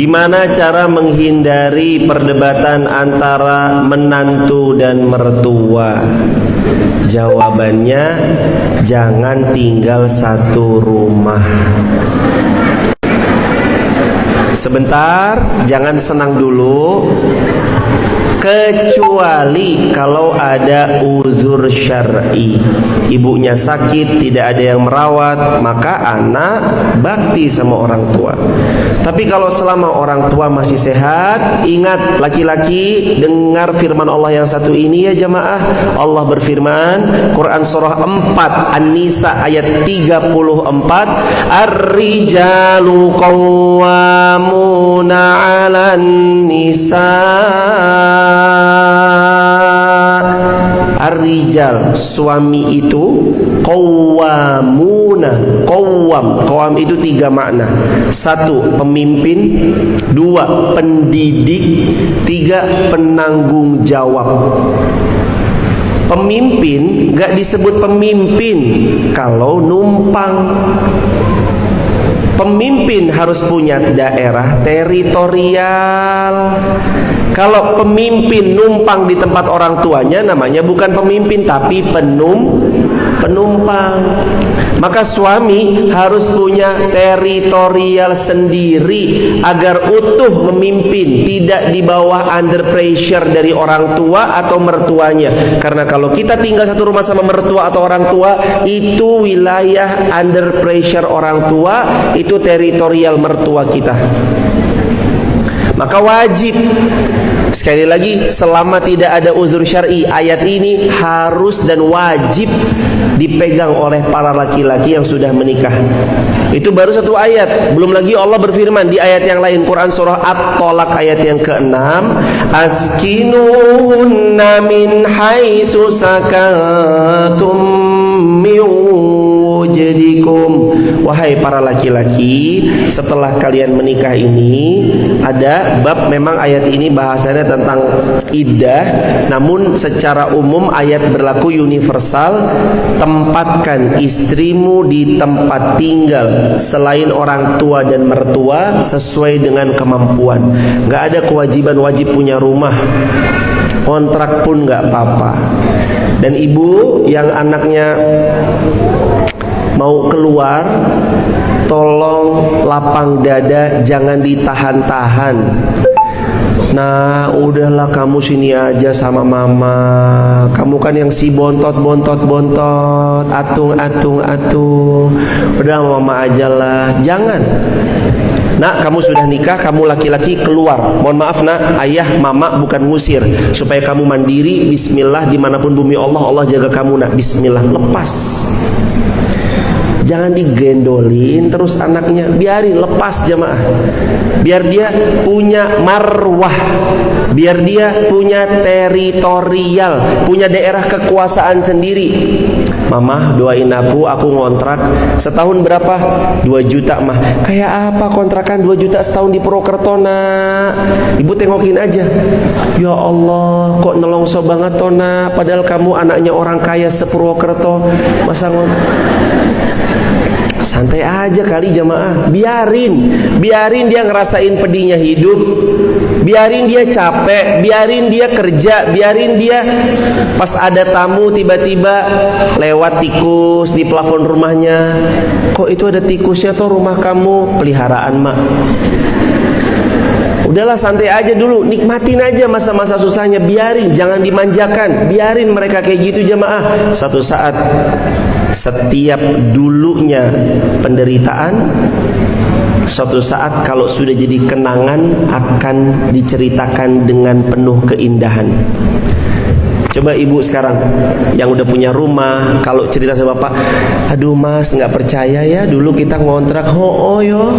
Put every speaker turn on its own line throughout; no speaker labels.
Gimana cara menghindari perdebatan antara menantu dan mertua? Jawabannya, jangan tinggal satu rumah. Sebentar, jangan senang dulu. Kecuali kalau ada uzur syar'i, ibunya sakit, tidak ada yang merawat, maka anak bakti sama orang tua. Tapi kalau selama orang tua masih sehat, ingat laki-laki, dengar firman Allah yang satu ini ya jamaah. Allah berfirman, Quran surah 4 An-Nisa ayat 34, Ar-rijalu qawwamuna 'alan nisa. Ar-rijal, suami itu, qawwamuna, qawwam itu 3 makna. 1, pemimpin. 2, pendidik. 3, penanggung jawab. Pemimpin gak disebut pemimpin kalau numpang. Pemimpin harus punya daerah teritorial. Kalau pemimpin numpang di tempat orang tuanya, namanya bukan pemimpin tapi penumpang. Maka suami harus punya teritorial sendiri agar utuh memimpin, tidak di bawah under pressure dari orang tua atau mertuanya. Karena kalau kita tinggal satu rumah sama mertua atau orang tua, itu wilayah under pressure orang tua, itu teritorial mertua kita. Maka wajib, sekali lagi, selama tidak ada uzur syar'i, ayat ini harus dan wajib dipegang oleh para laki-laki yang sudah menikah. Itu baru 1 ayat. Belum lagi Allah berfirman di ayat yang lain, Quran surah At-Tolak ayat yang ke-6, Askinuhunna min haitsu sakantum min wujdikum. Wahai para laki-laki, setelah kalian menikah ini, ada bab, memang ayat ini bahasanya tentang iddah, namun secara umum ayat berlaku universal. Tempatkan istrimu di tempat tinggal selain orang tua dan mertua sesuai dengan kemampuan. Gak ada kewajiban wajib punya rumah, kontrak pun gak apa-apa. Dan ibu yang anaknya mau keluar, tolong lapang dada, jangan ditahan-tahan. Nah, udahlah kamu sini aja sama mama. Kamu kan yang si bontot, atung. Udah mama aja lah. Jangan. Nak, kamu sudah nikah, kamu laki-laki, keluar. Mohon maaf nak, ayah, mama bukan ngusir. Supaya kamu mandiri, bismillah, dimanapun bumi Allah, Allah jaga kamu nak, bismillah. Lepas. Jangan digendolin terus anaknya, biarin, lepas jamaah. Biar dia punya marwah, biar dia punya teritorial, punya daerah kekuasaan sendiri. Mama doain aku ngontrak setahun berapa? 2 juta mah. Kayak apa kontrakan 2 juta setahun di Purwokerto nak? Ibu tengokin aja. Ya Allah, kok nelongso banget toh nak, padahal kamu anaknya orang kaya se-Purwokerto. Masa santai aja kali jamaah. Biarin dia ngerasain pedihnya hidup, biarin dia capek, biarin dia kerja, biarin dia pas ada tamu tiba-tiba lewat tikus di plafon rumahnya. Kok itu ada tikusnya toh rumah kamu? Peliharaan mak. Udahlah santai aja dulu, nikmatin aja masa-masa susahnya, biarin, jangan dimanjakan, biarin mereka kayak gitu jamaah. Satu saat, setiap dulunya penderitaan, suatu saat kalau sudah jadi kenangan akan diceritakan dengan penuh keindahan. Coba ibu sekarang yang udah punya rumah, kalau cerita sama bapak, aduh mas nggak percaya ya, dulu kita ngontrak yo.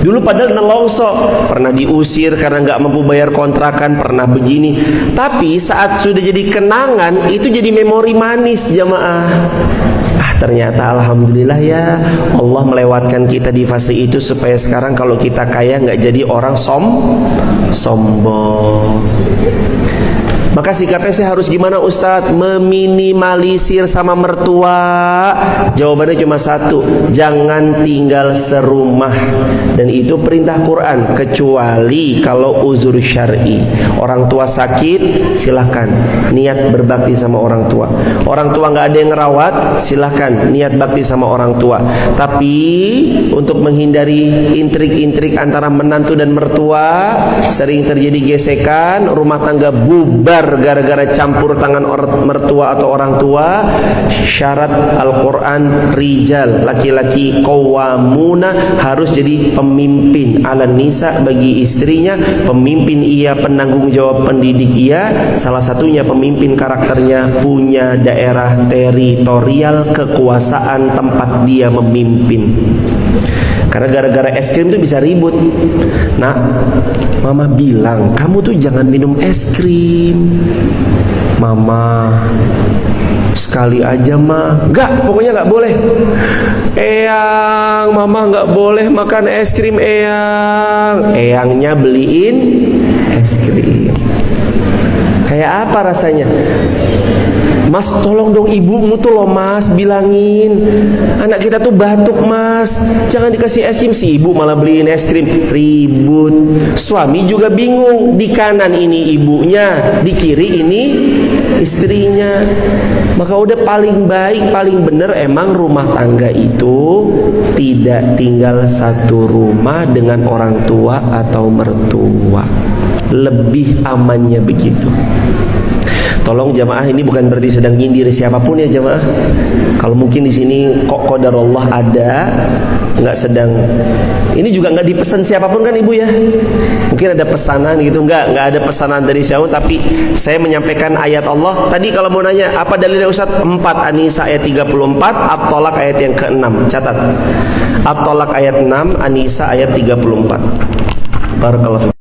Dulu padahal nelongso, pernah diusir karena nggak mampu bayar kontrakan, pernah begini. Tapi saat sudah jadi kenangan, itu jadi memori manis jamaah. Ternyata alhamdulillah ya, Allah melewatkan kita di fase itu supaya sekarang kalau kita kaya nggak jadi orang sombong. Maka sikapnya saya harus gimana Ustadz? Meminimalisir sama mertua. Jawabannya cuma satu, jangan tinggal serumah. Dan itu perintah Quran, kecuali kalau uzur syar'i. Orang tua sakit, silahkan niat berbakti sama orang tua. Orang tua nggak ada yang ngerawat, silahkan niat bakti sama orang tua. Tapi untuk menghindari intrik-intrik antara menantu dan mertua, sering terjadi gesekan, rumah tangga bubar gara-gara campur tangan mertua atau orang tua. Syarat Al-Quran, rijal, laki-laki qawwamuna, harus jadi pemimpin ala nisa bagi istrinya. Pemimpin ia, penanggung jawab, pendidik ia. Salah satunya pemimpin karakternya punya daerah teritorial, kekuasaan tempat dia memimpin. Karena gara-gara es krim tuh bisa ribut. Nah, mama bilang kamu tuh jangan minum es krim. Mama, sekali aja mah. Enggak, pokoknya enggak boleh. Eyang, mama enggak boleh makan es krim eyang. Eyangnya beliin es krim. Kayak apa rasanya? Mas, tolong dong ibumu tuh loh mas, bilangin anak kita tuh batuk mas, jangan dikasih es krim. Si ibu malah beliin es krim, ribut. Suami juga bingung, di kanan ini ibunya, di kiri ini istrinya. Maka udah paling baik, paling bener emang rumah tangga itu tidak tinggal satu rumah dengan orang tua atau mertua. Lebih amannya begitu. Tolong jamaah, ini bukan berarti sedang nyindir siapapun ya jamaah. Kalau mungkin di sini kok qadarullah ada, nggak sedang. Ini juga nggak dipesan siapapun kan ibu ya. Mungkin ada pesanan gitu, nggak ada pesanan dari siapa. Tapi saya menyampaikan ayat Allah. Tadi kalau mau nanya apa dalilnya Ustaz? 4 An-Nisa ayat 34, At-Tolak ayat yang ke-6. Catat. At-Tolak ayat 6, An-Nisa ayat 34. Barakallahu fiik.